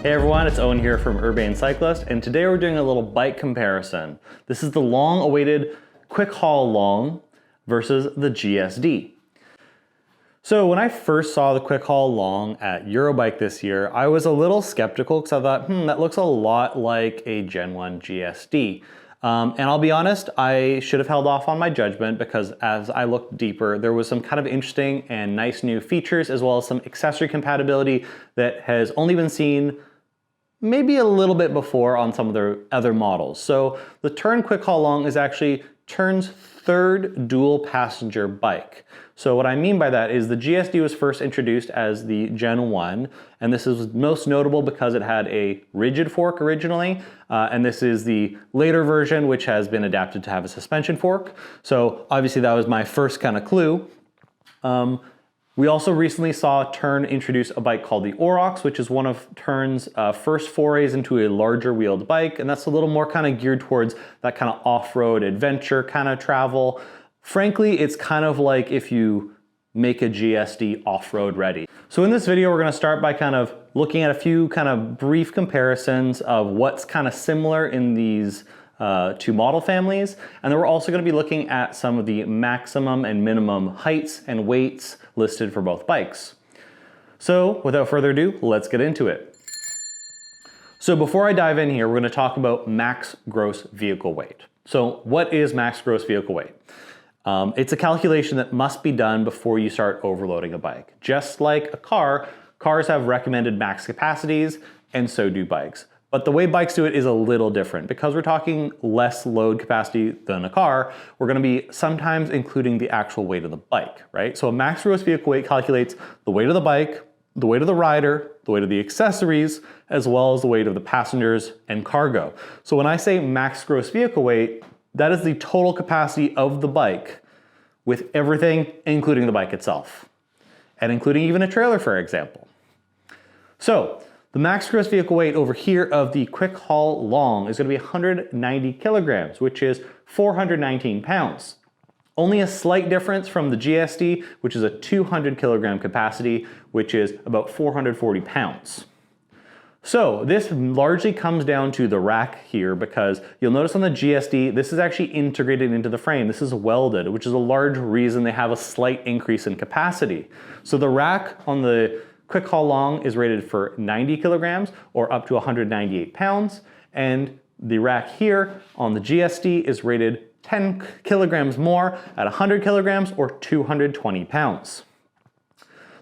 Hey everyone, it's Owen here from Urbane Cyclist, and today we're doing a little bike comparison. This is the long-awaited Quick Haul Long versus the GSD. So when I first saw the Quick Haul Long at Eurobike this year, I was a little skeptical because I thought, that looks a lot like a Gen 1 GSD. And I'll be honest, I should have held off on my judgment because as I looked deeper, there was some kind of interesting and nice new features as well as some accessory compatibility that has only been seen maybe a little bit before on some of their other models. So the Tern Quick Haul Long is actually Tern's third dual passenger bike. So what I mean by that is the GSD was first introduced as the Gen 1, and this is most notable because it had a rigid fork originally, and this is the later version which has been adapted to have a suspension fork. So obviously that was my first kind of clue. We also recently saw Tern introduce a bike called the Aurochs, which is one of Tern's first forays into a larger wheeled bike, and that's a little more kind of geared towards that kind of off-road adventure kind of travel. Frankly, it's kind of like if you make a GSD off-road ready. So in this video, we're gonna start by kind of looking at a few kind of brief comparisons of what's kind of similar in these two model families. And then we're also gonna be looking at some of the maximum and minimum heights and weights listed for both bikes. So without further ado, let's get into it. So before I dive in here, we're gonna talk about max gross vehicle weight. So what is max gross vehicle weight? It's a calculation that must be done before you start overloading a bike. Just like a car, cars have recommended max capacities, and so do bikes. But the way bikes do it is a little different. Because we're talking less load capacity than a car, we're gonna be sometimes including the actual weight of the bike, right? So a max gross vehicle weight calculates the weight of the bike, the weight of the rider, the weight of the accessories, as well as the weight of the passengers and cargo. So when I say max gross vehicle weight, that is the total capacity of the bike with everything, including the bike itself, and including even a trailer, for example. So the max gross vehicle weight over here of the Quick Haul Long is gonna be 190 kilograms, which is 419 pounds. Only a slight difference from the GSD, which is a 200 kilogram capacity, which is about 440 pounds. So this largely comes down to the rack here because you'll notice on the GSD, this is actually integrated into the frame. This is welded, which is a large reason they have a slight increase in capacity. So the rack on the Quick Haul Long is rated for 90 kilograms or up to 198 pounds. And the rack here on the GSD is rated 10 kilograms more at 100 kilograms or 220 pounds.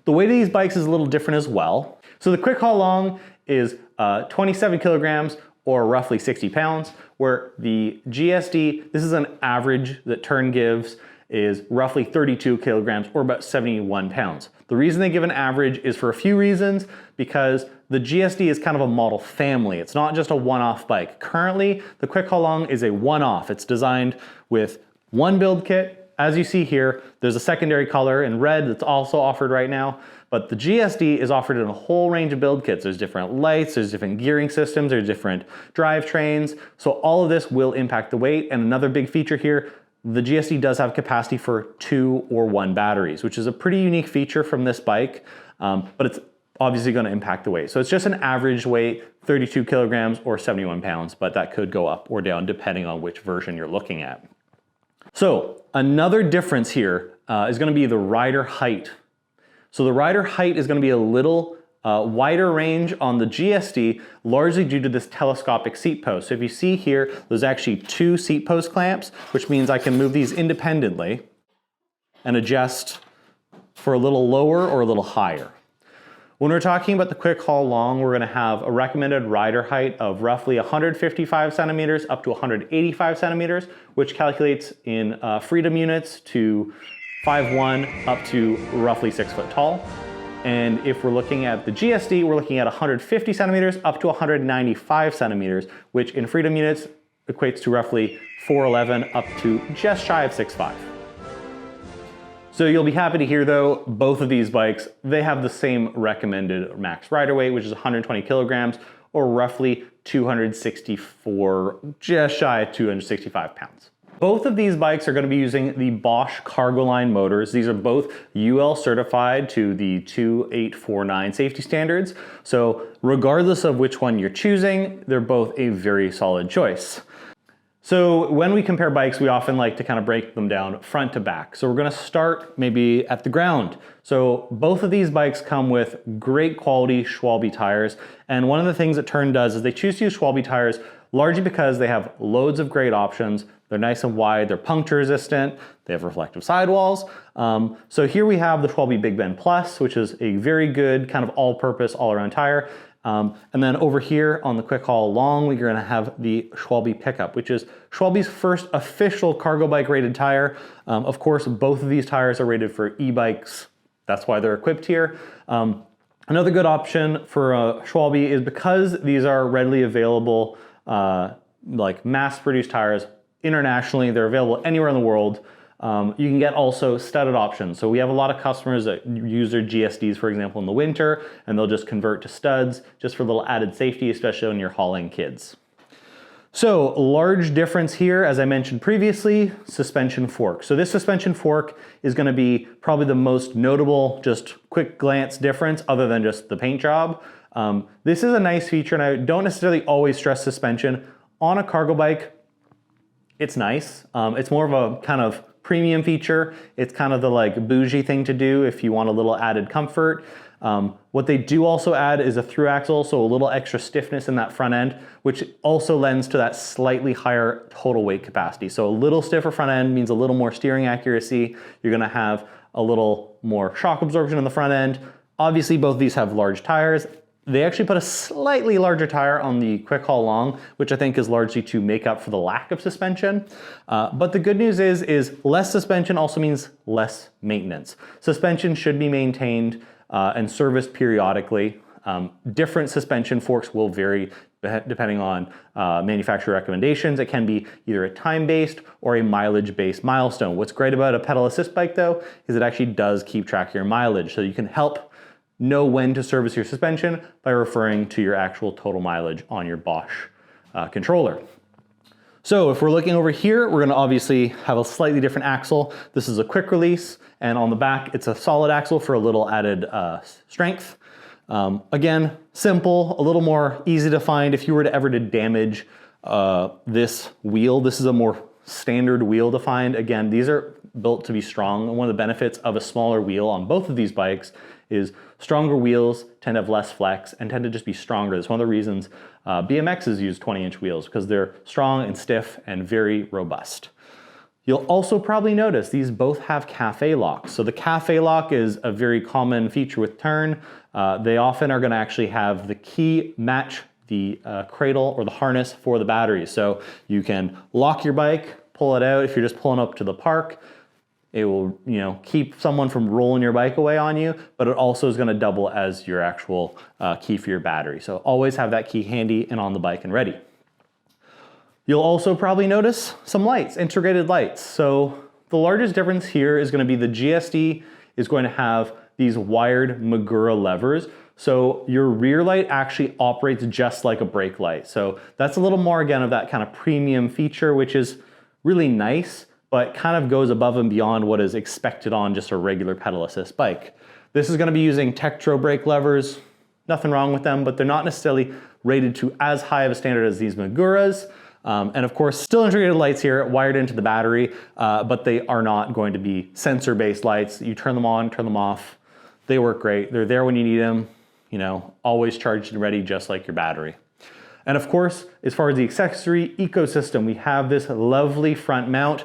The weight of these bikes is a little different as well. So the Quick Haul Long is 27 kilograms or roughly 60 pounds, where the GSD, this is an average that Tern gives, is roughly 32 kilograms or about 71 pounds. The reason they give an average is for a few reasons, because the GSD is kind of a model family. It's not just a one-off bike. Currently, the Quick Haul Long is a one-off. It's designed with one build kit. As you see here, there's a secondary color in red that's also offered right now, but the GSD is offered in a whole range of build kits. There's different lights, there's different gearing systems, there's different drivetrains. So all of this will impact the weight. And another big feature here, the GSD does have capacity for 2 or 1 batteries, which is a pretty unique feature from this bike, but it's obviously going to impact the weight. So it's just an average weight, 32 kilograms or 71 pounds, but that could go up or down depending on which version you're looking at. So another difference here is going to be the rider height. So the rider height is going to be a little wider range on the GSD, largely due to this telescopic seat post. So if you see here, there's actually 2 seat post clamps, which means I can move these independently and adjust for a little lower or a little higher. When we're talking about the Quick Haul Long, we're gonna have a recommended rider height of roughly 155 centimeters up to 185 centimeters, which calculates in freedom units to 5'1" up to roughly 6 foot tall. And if we're looking at the GSD, we're looking at 150 centimeters up to 195 centimeters, which in freedom units equates to roughly 4'11" up to just shy of 6'5". So you'll be happy to hear though, both of these bikes, they have the same recommended max rider weight, which is 120 kilograms or roughly 264, just shy of 265 pounds. Both of these bikes are going to be using the Bosch cargo line motors. These are both UL certified to the 2849 safety standards. So regardless of which one you're choosing, they're both a very solid choice. So when we compare bikes, we often like to kind of break them down front to back. So we're going to start maybe at the ground. So both of these bikes come with great quality Schwalbe tires. And one of the things that Tern does is they choose to use Schwalbe tires largely because they have loads of great options. They're nice and wide, they're puncture resistant, they have reflective sidewalls. So here we have the Schwalbe Big Bend Plus, which is a very good kind of all-purpose, all-around tire. And then over here on the quick haul long, we're gonna have the Schwalbe Pickup, which is Schwalbe's first official cargo bike rated tire. Of course, both of these tires are rated for e-bikes. That's why they're equipped here. Another good option for Schwalbe is because these are readily available, like mass-produced tires internationally, they're available anywhere in the world. You can get also studded options. So we have a lot of customers that use their GSDs, for example, in the winter, and they'll just convert to studs just for a little added safety, especially when you're hauling kids. So large difference here, as I mentioned previously, suspension fork. So this suspension fork is going to be probably the most notable, just quick glance difference other than just the paint job. This is a nice feature, and I don't necessarily always stress suspension. On a cargo bike, it's nice. It's more of a kind of premium feature. It's kind of the like bougie thing to do if you want a little added comfort. What they do also add is a through axle, so a little extra stiffness in that front end, which also lends to that slightly higher total weight capacity. So a little stiffer front end means a little more steering accuracy. You're gonna have a little more shock absorption in the front end. Obviously, both of these have large tires. They actually put a slightly larger tire on the quick haul long, which I think is largely to make up for the lack of suspension. But the good news is less suspension also means less maintenance. Suspension should be maintained and serviced periodically. Different suspension forks will vary depending on manufacturer recommendations. It can be either a time-based or a mileage-based milestone. What's great about a pedal assist bike though, is it actually does keep track of your mileage. So you can help know when to service your suspension by referring to your actual total mileage on your Bosch controller. So if we're looking over here, we're gonna obviously have a slightly different axle. This is a quick release, and on the back, it's a solid axle for a little added strength. Again, simple, a little more easy to find. If you were to ever to damage this wheel, this is a more standard wheel to find. Again, these are built to be strong. And one of the benefits of a smaller wheel on both of these bikes is stronger wheels tend to have less flex and tend to just be stronger. That's one of the reasons BMXs use 20-inch wheels, because they're strong and stiff and very robust. You'll also probably notice these both have cafe locks. So the cafe lock is a very common feature with Tern. They often are going to actually have the key match the cradle or the harness for the battery. So you can lock your bike, pull it out if you're just pulling up to the park. It will, keep someone from rolling your bike away on you, but it also is going to double as your actual key for your battery. So always have that key handy and on the bike and ready. You'll also probably notice some lights, integrated lights. So the largest difference here is going to be the GSD is going to have these wired Magura levers. So your rear light actually operates just like a brake light. So that's a little more, again, of that kind of premium feature, which is really nice, but kind of goes above and beyond what is expected on just a regular pedal assist bike. This is going to be using Tektro brake levers. Nothing wrong with them, but they're not necessarily rated to as high of a standard as these Maguras. And of course, still integrated lights here, wired into the battery, but they are not going to be sensor-based lights. You turn them on, turn them off. They work great. They're there when you need them, always charged and ready, just like your battery. And of course, as far as the accessory ecosystem, we have this lovely front mount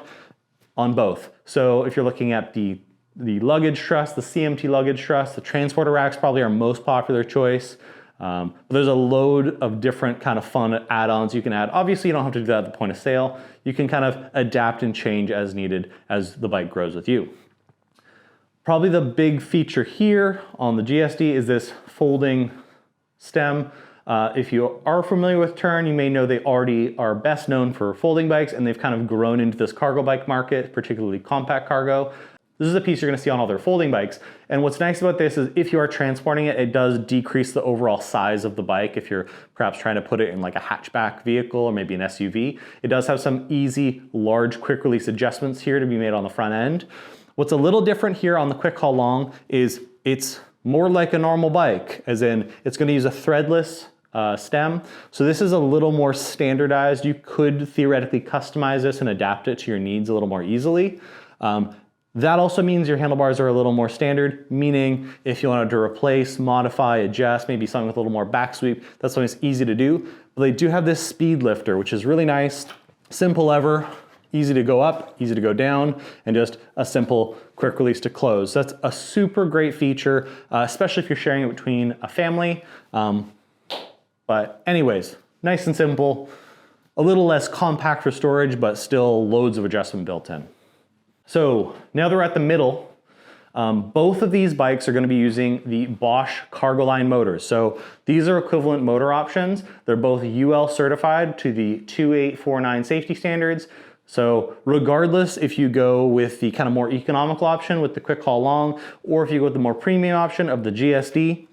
on both. So if you're looking at the luggage truss, the CMT luggage truss, the transporter racks probably our most popular choice. But there's a load of different kind of fun add-ons you can add. Obviously, you don't have to do that at the point of sale. You can kind of adapt and change as needed as the bike grows with you. Probably the big feature here on the GSD is this folding stem. If you are familiar with Tern, you may know they already are best known for folding bikes, and they've kind of grown into this cargo bike market, particularly compact cargo. This is a piece you're gonna see on all their folding bikes. And what's nice about this is if you are transporting it, it does decrease the overall size of the bike. If you're perhaps trying to put it in like a hatchback vehicle or maybe an SUV, it does have some easy, large, quick release adjustments here to be made on the front end. What's a little different here on the Quick Haul Long is it's more like a normal bike, as in it's gonna use a threadless stem. So this is a little more standardized. You could theoretically customize this and adapt it to your needs a little more easily. That also means your handlebars are a little more standard, meaning if you wanted to replace, modify, adjust, maybe something with a little more back sweep, that's something that's easy to do. But they do have this speed lifter, which is really nice. Simple lever, easy to go up, easy to go down, and just a simple quick release to close. So that's a super great feature, especially if you're sharing it between a family. But anyways, nice and simple, a little less compact for storage, but still loads of adjustment built in. So now that we're at the middle, both of these bikes are going to be using the Bosch cargo line motors. So these are equivalent motor options. They're both UL certified to the 2849 safety standards. So regardless if you go with the kind of more economical option with the Quick Haul Long, or if you go with the more premium option of the GSD,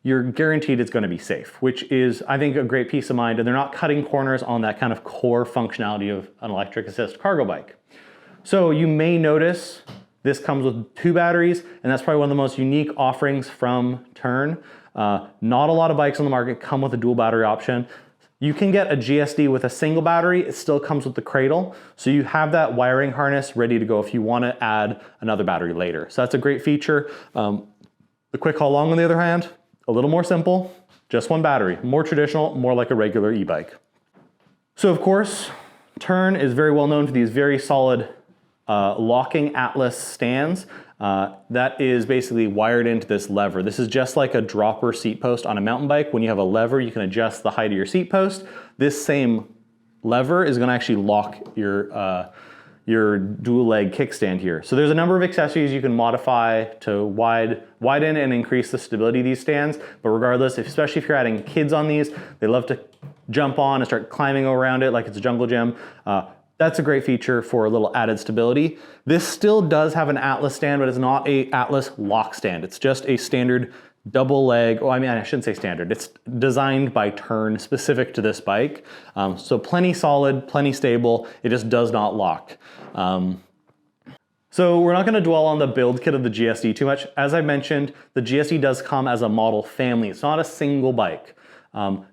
you're guaranteed it's going to be safe, which is, I think, a great peace of mind. And they're not cutting corners on that kind of core functionality of an electric assist cargo bike. So you may notice this comes with 2 batteries, and that's probably one of the most unique offerings from Tern. Not a lot of bikes on the market come with a dual battery option. You can get a GSD with a single battery. It still comes with the cradle. So you have that wiring harness ready to go if you want to add another battery later. So that's a great feature. The Quick Haul Long, on the other hand, a little more simple, just 1 battery, more traditional, more like a regular e-bike. So of course, Tern is very well known for these very solid locking Atlas stands. That is basically wired into this lever. This is just like a dropper seat post on a mountain bike. When you have a lever, you can adjust the height of your seat post. This same lever is going to actually lock your dual leg kickstand here. So there's a number of accessories you can modify to widen and increase the stability of these stands. But regardless, especially if you're adding kids on these, they love to jump on and start climbing around it like it's a jungle gym. That's a great feature for a little added stability. This still does have an Atlas stand, but it's not a Atlas lock stand. It's just a standard double leg. Oh, I mean, I shouldn't say standard. It's designed by Tern, specific to this bike. So plenty solid, plenty stable. It just does not lock. So we're not going to dwell on the build kit of the GSD too much. As I mentioned, the GSD does come as a model family. It's not a single bike.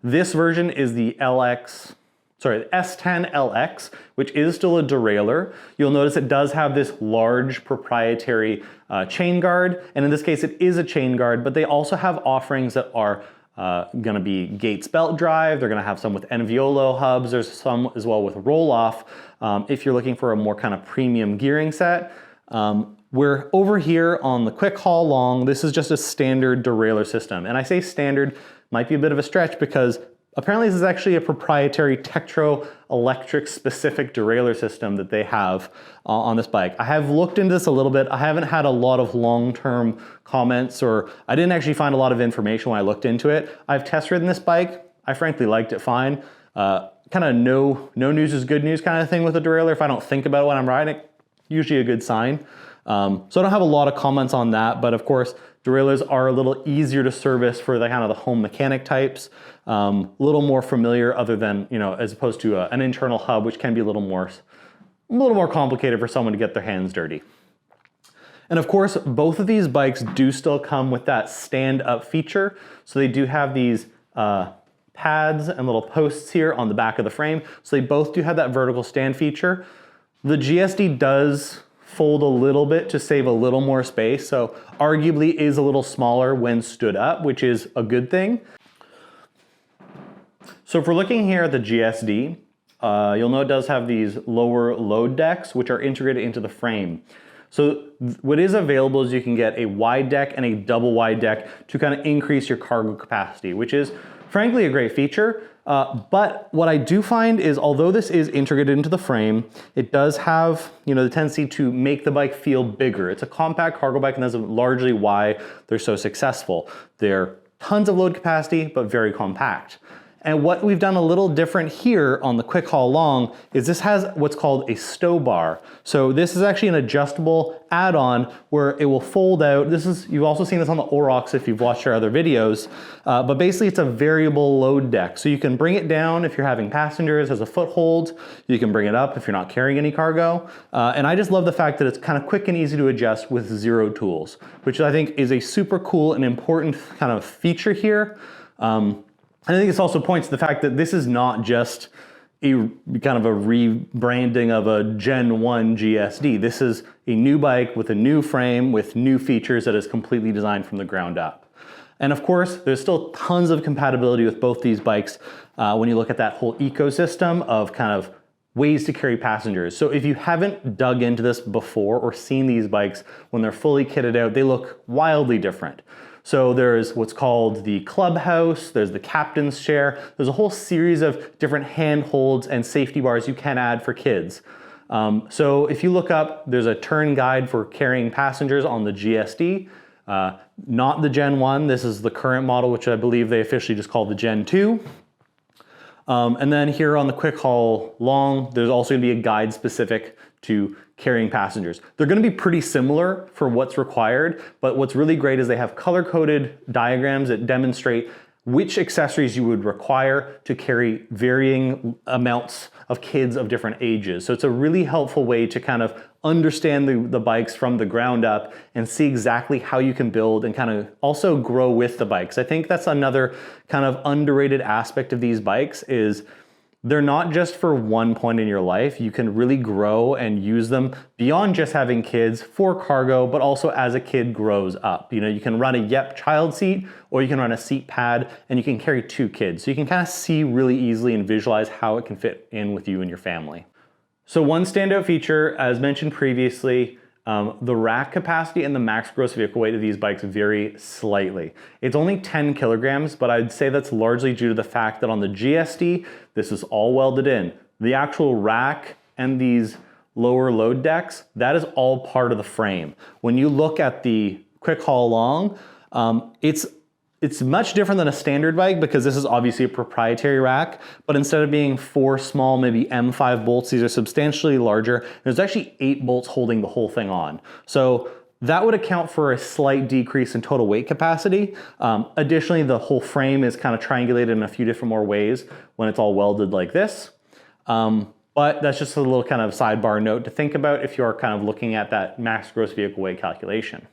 This version is the S10 LX, which is still a derailleur. You'll notice it does have this large proprietary chain guard, and in this case it is a chain guard, but they also have offerings that are gonna be Gates belt drive. They're gonna have some with Enviolo hubs. There's some as well with roll-off if you're looking for a more kind of premium gearing set. We're over here on the Quick Haul Long. This is just a standard derailleur system, and I say standard might be a bit of a stretch because apparently this is actually a proprietary Tektro electric specific derailleur system that they have on this bike. I have looked into this a little bit. I haven't had a lot of long-term comments, or I didn't actually find a lot of information when I looked into it. I've test ridden this bike. I frankly liked it fine. Kind of no news is good news kind of thing with a derailleur. If I don't think about it when I'm riding it, usually a good sign. So I don't have a lot of comments on that, but of course, derailleurs are a little easier to service for the kind of the home mechanic types. A little more familiar other than, as opposed to an internal hub, which can be a little more complicated for someone to get their hands dirty. And of course, both of these bikes do still come with that stand-up feature. So they do have these pads and little posts here on the back of the frame. So they both do have that vertical stand feature. The GSD does fold a little bit to save a little more space, so arguably is a little smaller when stood up, which is a good thing. So if we're looking here at the GSD, you'll know it does have these lower load decks, which are integrated into the frame. So what is available is you can get a wide deck and a double wide deck to kind of increase your cargo capacity, which is frankly a great feature. But what I do find is, although this is integrated into the frame, it does have, the tendency to make the bike feel bigger. It's a compact cargo bike, and that's largely why they're so successful. They're tons of load capacity, but very compact. And what we've done a little different here on the Quick Haul Long is this has what's called a Stow bar. So this is actually an adjustable add-on where it will fold out. You've also seen this on the Aurochs if you've watched our other videos, but basically it's a variable load deck. So you can bring it down if you're having passengers as a foothold. You can bring it up if you're not carrying any cargo. And I just love the fact that it's kind of quick and easy to adjust with 0 tools, which I think is a super cool and important kind of feature here. I think this also points to the fact that this is not just a kind of a rebranding of a Gen 1 GSD. This is a new bike with a new frame with new features that is completely designed from the ground up. And of course, there's still tons of compatibility with both these bikes when you look at that whole ecosystem of kind of ways to carry passengers. So if you haven't dug into this before or seen these bikes when they're fully kitted out, they look wildly different. So there's what's called the clubhouse, there's the captain's chair, there's a whole series of different handholds and safety bars you can add for kids. So if you look up, there's a Tern guide for carrying passengers on the GSD, not the Gen 1, this is the current model, which I believe they officially just call the Gen 2. And then here on the Quick Haul Long, there's also gonna be a guide specific to carrying passengers. They're gonna be pretty similar for what's required, but what's really great is they have color-coded diagrams that demonstrate which accessories you would require to carry varying amounts of kids of different ages. So it's a really helpful way to kind of understand the bikes from the ground up and see exactly how you can build and kind of also grow with the bikes. I think that's another kind of underrated aspect of these bikes is they're not just for one point in your life. You can really grow and use them beyond just having kids for cargo, but also as a kid grows up. You know, you can run a Yep child seat or you can run a seat pad and you can carry 2 kids. So you can kind of see really easily and visualize how it can fit in with you and your family. So one standout feature, as mentioned previously, the rack capacity and the max gross vehicle weight of these bikes vary slightly. It's only 10 kilograms, but I'd say that's largely due to the fact that on the GSD, this is all welded in. The actual rack and these lower load decks, that is all part of the frame. When you look at the Quick Haul Long, it's much different than a standard bike because this is obviously a proprietary rack, but instead of being 4 small, maybe M5 bolts, these are substantially larger. There's actually 8 bolts holding the whole thing on. So that would account for a slight decrease in total weight capacity. Additionally, the whole frame is kind of triangulated in a few different more ways when it's all welded like this. But that's just a little kind of sidebar note to think about if you're kind of looking at that max gross vehicle weight calculation.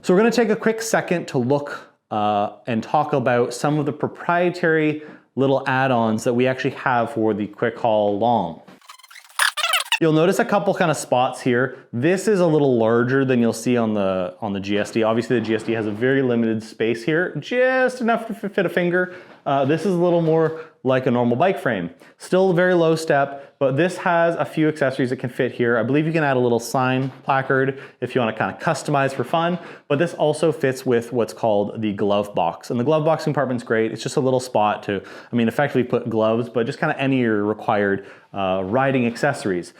So we're gonna take a quick second to look and talk about some of the proprietary little add-ons that we actually have for the Quick Haul Long. You'll notice a couple kind of spots here. This is a little larger than you'll see on the GSD. Obviously the GSD has a very limited space here, just enough to fit a finger. This is a little more like a normal bike frame. Still a very low step, but this has a few accessories that can fit here. I believe you can add a little sign placard if you want to kind of customize for fun, but this also fits with what's called the glove box. And the glove box compartment's great. It's just a little spot to, effectively put gloves, but just kind of any of your required riding accessories.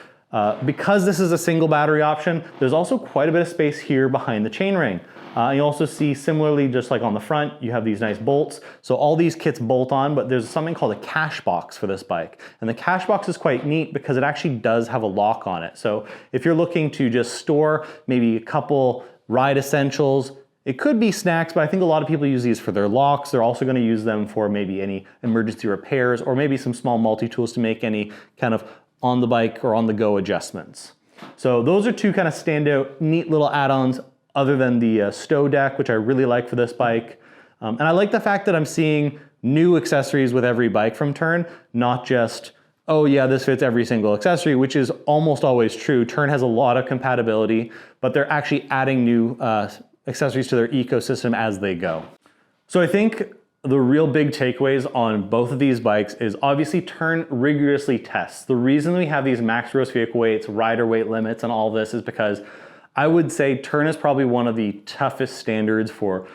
Because this is a single battery option, there's also quite a bit of space here behind the chainring. You also see similarly, just like on the front, you have these nice bolts. So all these kits bolt on, but there's something called a cash box for this bike. And the cash box is quite neat because it actually does have a lock on it. So if you're looking to just store maybe a couple ride essentials, it could be snacks, but I think a lot of people use these for their locks. They're also gonna use them for maybe any emergency repairs or maybe some small multi-tools to make any kind of on the bike or on the go adjustments. So those are 2 kind of standout, neat little add-ons other than the Stow deck, which I really like for this bike. And I like the fact that I'm seeing new accessories with every bike from Tern, not just, oh yeah, this fits every single accessory, which is almost always true. Tern has a lot of compatibility, but they're actually adding new accessories to their ecosystem as they go. So I think the real big takeaways on both of these bikes is obviously Tern rigorously tests. The reason we have these max gross vehicle weights, rider weight limits, and all this is because I would say Tern is probably one of the toughest standards for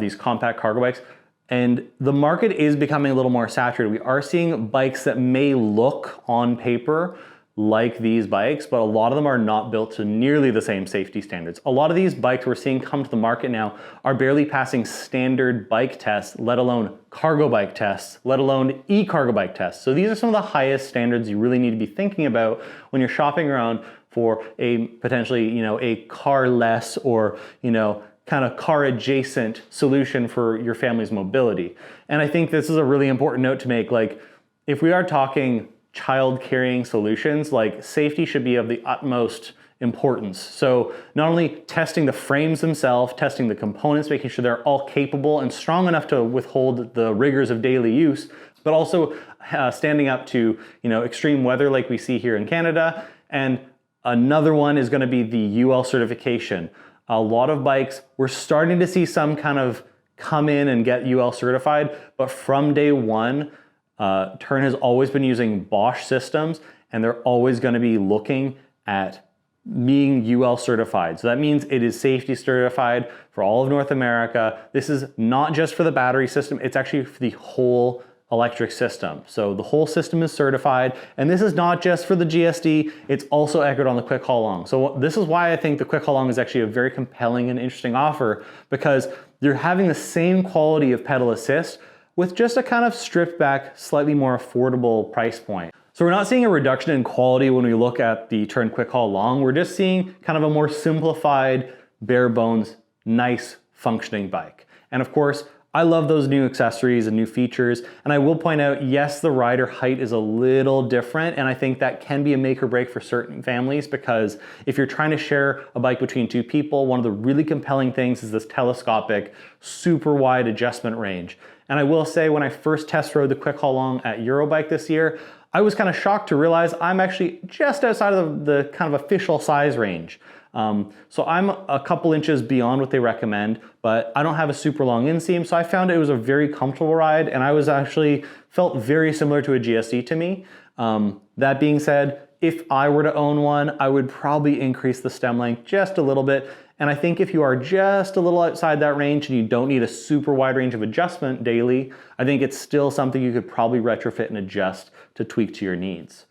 these compact cargo bikes. And the market is becoming a little more saturated. We are seeing bikes that may look on paper like these bikes, but a lot of them are not built to nearly the same safety standards. A lot of these bikes we're seeing come to the market now are barely passing standard bike tests, let alone cargo bike tests, let alone e-cargo bike tests. So these are some of the highest standards you really need to be thinking about when you're shopping around for a potentially, a car-less or, kind of car adjacent solution for your family's mobility. And I think this is a really important note to make. Like, if we are talking child carrying solutions, like, safety should be of the utmost importance. So not only testing the frames themselves, testing the components, making sure they're all capable and strong enough to withhold the rigors of daily use, but also standing up to, extreme weather like we see here in Canada. And another one is going to be the UL certification. A lot of bikes, we're starting to see some kind of come in and get UL certified, but from day one, Tern has always been using Bosch systems, and they're always going to be looking at being UL certified. So that means it is safety certified for all of North America. This is not just for the battery system, it's actually for the whole electric system. So the whole system is certified, and this is not just for the GSD, it's also echoed on the quick haul long. So this is why I think the quick haul long is actually a very compelling and interesting offer, because you're having the same quality of pedal assist with just a kind of stripped back, slightly more affordable price point. So we're not seeing a reduction in quality when we look at the Tern quick haul long, we're just seeing kind of a more simplified, bare bones, nice functioning bike. And of course, I love those new accessories and new features, and I will point out, yes, the rider height is a little different, and I think that can be a make or break for certain families, because if you're trying to share a bike between two people, one of the really compelling things is this telescopic, super wide adjustment range. And I will say, when I first test rode the quick haul long at Eurobike this year, I was kind of shocked to realize I'm actually just outside of the kind of official size range. So I'm a couple inches beyond what they recommend, but I don't have a super long inseam, so I found it was a very comfortable ride, and I was actually felt very similar to a GSD to me. That being said, if I were to own one, I would probably increase the stem length just a little bit. And I think if you are just a little outside that range and you don't need a super wide range of adjustment daily, I think it's still something you could probably retrofit and adjust to tweak to your needs.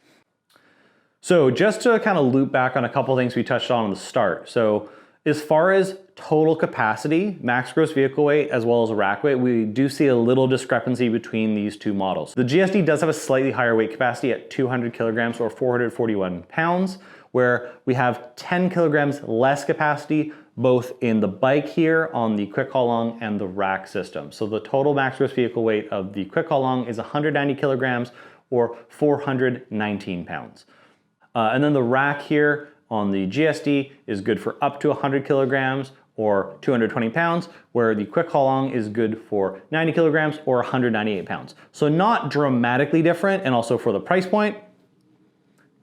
So just to kind of loop back on a couple things we touched on the start. So as far as total capacity, max gross vehicle weight, as well as rack weight, we do see a little discrepancy between these two models. The GSD does have a slightly higher weight capacity at 200 kilograms or 441 pounds, where we have 10 kilograms less capacity, both in the bike here on the quick haul long and the rack system. So the total max gross vehicle weight of the quick haul long is 190 kilograms or 419 pounds. And then the rack here on the GSD is good for up to 100 kilograms or 220 pounds, where the quick haul long is good for 90 kilograms or 198 pounds. So not dramatically different, and also for the price point,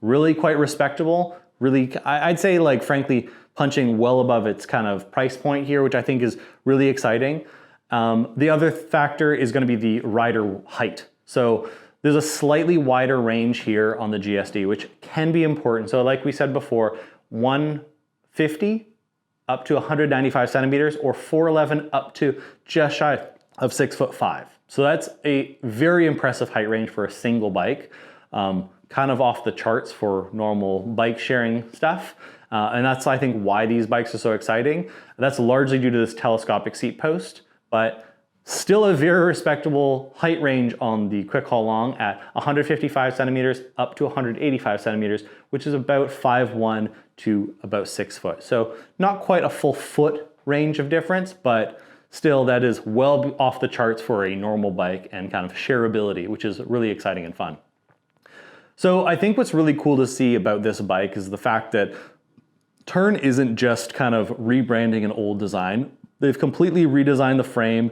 really quite respectable. Really, I'd say, like, frankly, punching well above its kind of price point here, which I think is really exciting. The other factor is going to be the rider height. So there's a slightly wider range here on the GSD, which can be important. So like we said before, 150 up to 195 centimeters, or 411 up to just shy of 6'5". So that's a very impressive height range for a single bike. Kind of off the charts for normal bike sharing stuff. And that's, I think, why these bikes are so exciting. That's largely due to this telescopic seat post, but still a very respectable height range on the quick haul long at 155 centimeters up to 185 centimeters, which is about 5'1" to about 6 foot. So not quite a full foot range of difference, but still that is well off the charts for a normal bike and kind of shareability, which is really exciting and fun. So I think what's really cool to see about this bike is the fact that Tern isn't just kind of rebranding an old design. They've completely redesigned the frame,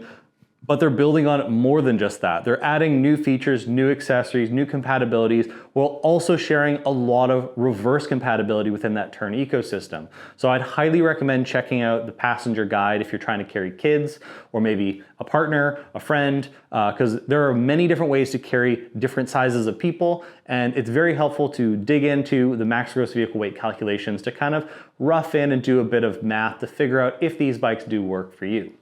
but they're building on it more than just that. They're adding new features, new accessories, new compatibilities, while also sharing a lot of reverse compatibility within that Tern ecosystem. So I'd highly recommend checking out the passenger guide if you're trying to carry kids, or maybe a partner, a friend, because there are many different ways to carry different sizes of people, and it's very helpful to dig into the max gross vehicle weight calculations to kind of rough in and do a bit of math to figure out if these bikes do work for you.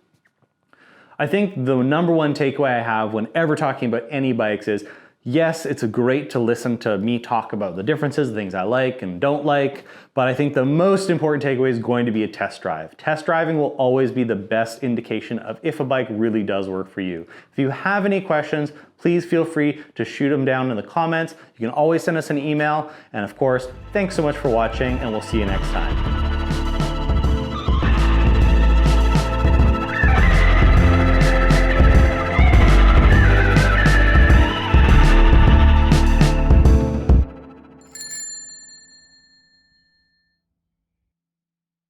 I think the number one takeaway I have whenever talking about any bikes is Yes, it's great to listen to me talk about the differences, the things I like and don't like, but I think the most important takeaway is going to be a test drive. Test driving will always be the best indication of if a bike really does work for you. If you have any questions, please feel free to shoot them down in the comments. You can always send us an email. And of course, thanks so much for watching, and we'll see you next time.